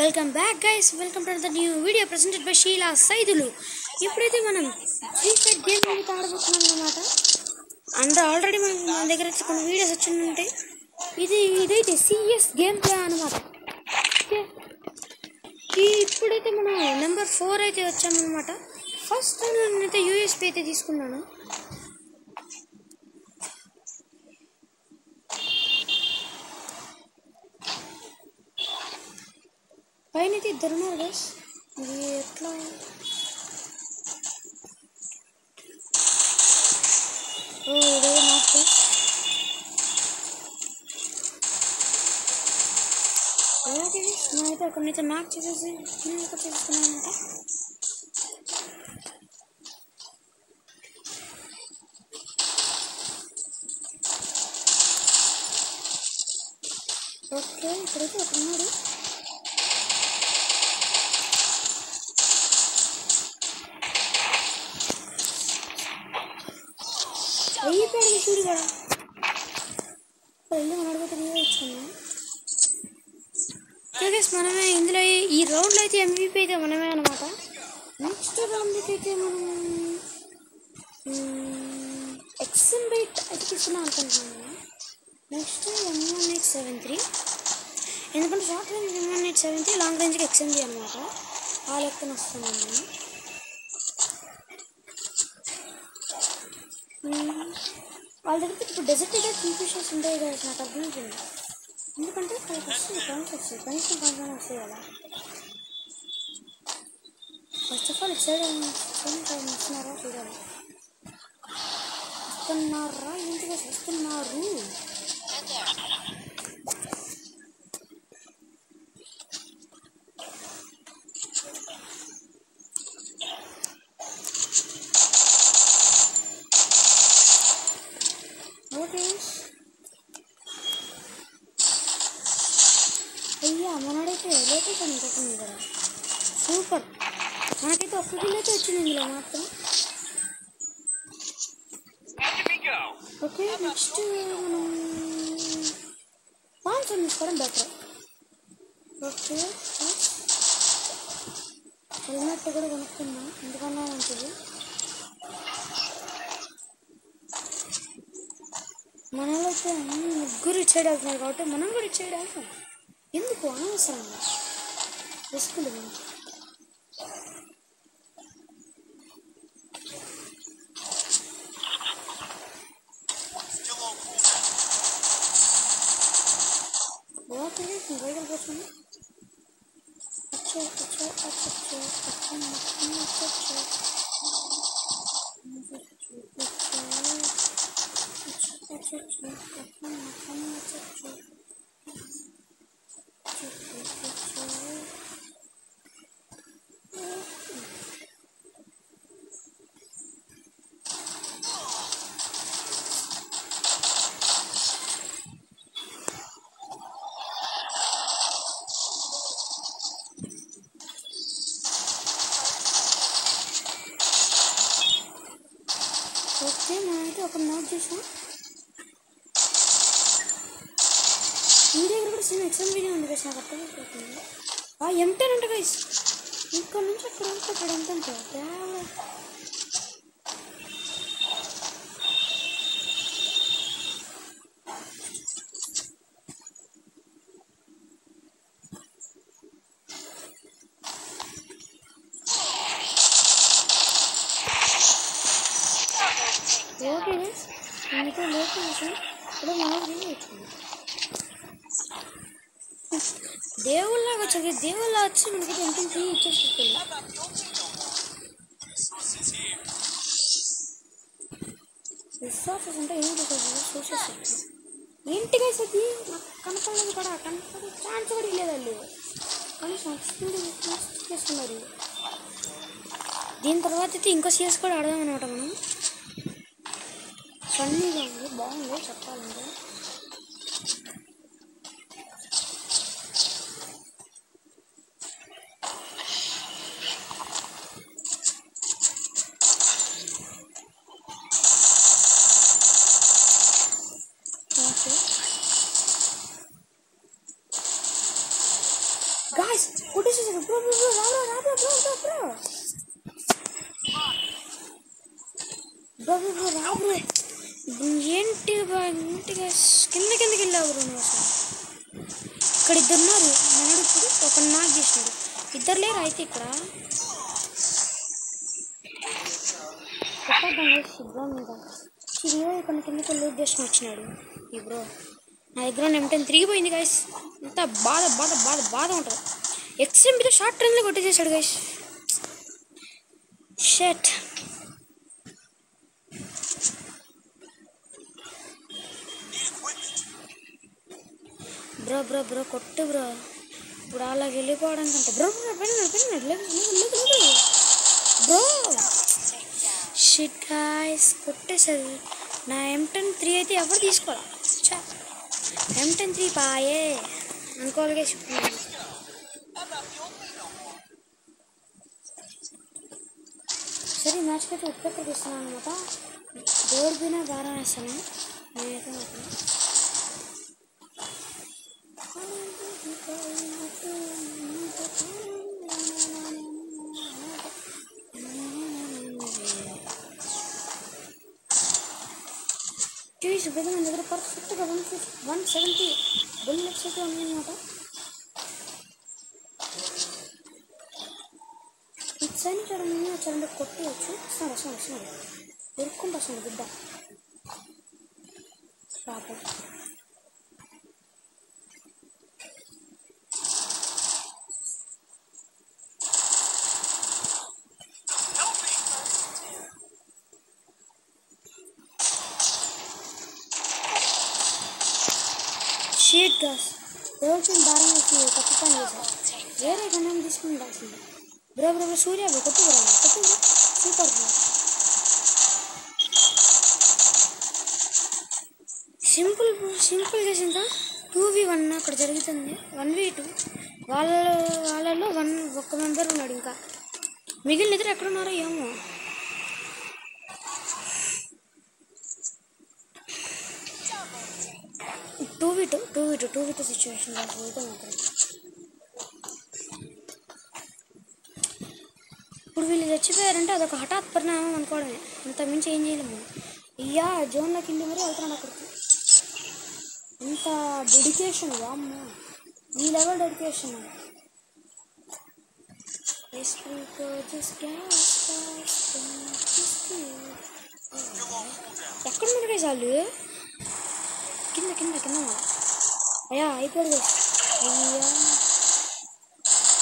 Welcome back guys, welcome to the new video presented by Sheela Saidulu. ఇప్పుడైతే మనం free fire game అనేది ఆడబోతున్నాం అన్నమాట. Already మన దగ్గర కొన్ని వీడియోస్ వచ్చి ఉంటాయి. ఇదైతే సిఎస్ గేమ్ ప్లే అనమాట. ఇప్పుడైతే మనం నెంబర్ 4 అయితే వచ్చామన్నమాట. ఫస్ట్ టైం నేనైతే యూఎస్పీ అయితే తీసుకున్నాను. పైన అయితే ఇద్దరు ఉన్నారు గైస్. ఇది ఎట్లా నేనైతే అక్కడైతే నాక్ చేసేసి చేసుకున్నాను అనమాట. ఓకే, ఇక్కడైతే ఒక ఉన్నాడు. అయిపోయాడు చూడు కదా, వెళ్ళి మనడిపోతే ఇచ్చుకున్నాం. మనమే ఇందులో ఈ రౌండ్లో అయితే MVP అయితే మనమే అనమాట. నెక్స్ట్ రౌండ్కి అయితే మనం ఎక్సెన్ బైట్ అయితే తీసుకున్నాం అనుకుంటున్నాను. నెక్స్ట్ M1873, ఎందుకంటే షార్ట్ రేంజ్ M1873, లాంగ్ రేంజ్కి XMG అనమాట. ఆ లెక్కన వస్తున్నాం మనం. వాళ్ళ దగ్గర ఇప్పుడు డెజర్ట్ అయితే కన్ఫ్యూషన్స్ ఉంటాయి కదా, నాకు అర్థమవుతుంది. ఎందుకంటే వాళ్ళకి వస్తుంది పాయింట్స్ వస్తాయి, కనీసం పాయింట్స్ వస్తాయి కదా. ఫస్ట్ ఆఫ్ ఆల్ ఇటు సైడ్ వస్తున్నారా చూడాలి. వస్తున్నారా ఇంటికి వస్తున్నారు. అయ్యా మనడైతే లేటెస్ట్ అని చెప్పింది కదా, సూపర్. మనకైతే ఒక్క కిల్ అయితే వచ్చింది ఇందులో మాత్రం. ఓకే, నెక్స్ట్ మనం పాయింట్స్ తీసుకోవడం బెటర్. ఓకే, హెల్మెట్ కూడా కొనుక్కుందాం, ఎందుకన్నా మంచిది. మనలో అయితే ముగ్గురు ఇచ్చేడు అవుతున్నారు కాబట్టి మనం కూడా ఇచ్చేడు అవుతాం. ఎందుకు అనవసరం రిస్కులు. బయటకు పోతుంది. ఓకే, మనమైతే ఒక నోట్ చేసాం. ఈ దగ్గర కూడా చిన్న ఎక్సెన్ వీడియో ఉంది కదా, నాకు అర్థమైపోతుంది. M10 అంటే గైస్, ఇక్కడ నుంచి అక్కడ అక్కడ ఎంత అంటే ఓకే గైస్, మనతో లేట్ చేసాం. ఇప్పుడు మనం వచ్చింది దేవుళ్ళగా వచ్చాక దేవుళ్ళ వచ్చి మనకి ఎంతో ఇచ్చేస్తుంది. రిసోర్సెస్ అంటే ఏంటి సోర్సెస్ ఏంటిగా సది నాకు కనపడలేదు కూడా, కనపడే ఛాన్స్ కూడా లేదండి. కానీ చేస్తున్నారు. దీని తర్వాత అయితే ఇంకో సీఎస్ కూడా ఆడదాం అనమాట మనం. ఫన్నీగా ఉంది, బాగుంది చెప్పాలంటే. గాయ్స్ కొట్టేసేసాడు బ్రో బ్రో బ్రో రా బ్రో బ్రో బ్రో రా బ్రో ఏంటి గాయ్స్ కిందకి వెళ్ళావు బ్రో నువ్వు అసలు ఇక్కడ ఇద్దరు ఉన్నారు మనడు ఇప్పుడు ఒక నాక్ చేసినాడు ఇద్దరు లేరు అయితే ఇక్కడ బ్రో మీద ఇక్కడ కిందకి లూట్ చేసుకుని వచ్చినాడు ఈ బ్రో నా దగ్గర M10 తిరిగిపోయింది గాయస్ ఇంత బాధ ఉంటుంది XMPతో షార్ట్ రేంజ్లో కొట్టేసేసాడు గాయస్ షట్ బ్రో కొట్టు బ్రో ఇప్పుడు అలా వెళ్ళిపోవడానికి అంటే బ్రో బ్రో షిట్ గాయ్స్ కొట్టేసారు నా M10 3 అయితే ఎవరు తీసుకోవాలా M10 3 పాయే అనుకోవాలిగా చెప్తున్నాను సరే మ్యాచ్కి అయితే ఉప్పెక్కడికి ఇస్తున్నాను అనమాట డోర్ పైన భారం వేస్తాను నేనైతే మాత్రం చూసి పెద్ద మన దగ్గర పర్ఫెక్ట్గా 170 బుల్లెట్స్ అయితే ఉన్నాయన్నమాట ఇచ్చని చూడ మేము వచ్చారంటే కొట్టేయచ్చు వస్తున్నాడు దొరుకుంటూ వస్తుంది బిడ్డ పాప షీట్ గాస్ రోజు భారం వేసి తప్పు పని చేశారు వేరే గణం తీసుకుని రాసింది బ్రో సూర్య కొట్టు బ్రో సూపర్ బ్రో సింపుల్ చేసి ఇంకా 2v1 అక్కడ జరుగుతుంది 1v2 వాళ్ళలో ఒక్క మెంబర్ ఉన్నాడు ఇంకా మిగిలిన ఇద్దరు ఎక్కడున్నారో ఏమో టూ v2 సిచ్యువేషన్ మాత్రం ఇప్పుడు వీళ్ళు చచ్చిపోయారంటే అదొక హఠాత్ పరిణామం అనుకోవడమే అంత మించి ఏం చేయలేము ఇయ్యా జోన్లోకి వెళ్ళి మరీ వెళ్తున్నాడు అక్కడికి ఇంత డెడికేషన్ వామ్మ ఈ లెవెల్ డెడికేషన్ ఎక్కడున్నారు గైస్ వాళ్ళు కింద అయ్యా అయిపోయాడు అయ్యా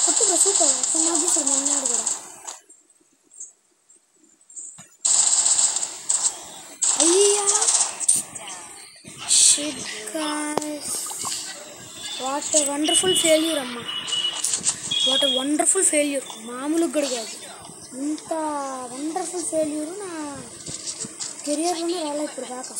కొట్టు బ్రో సూపర్ నాకు తీసాడు మొన్నాడు కూడా అయ్యా shit guys what a wonderful failure అమ్మా వాట్ ఎ వండర్ఫుల్ ఫెయిల్యూర్ మామూలుగా కూడా కాదు ఇంత వండర్ఫుల్ ఫెయిల్యూర్ నా కెరియర్లోనే రాలేదు ఇప్పుడు దాకా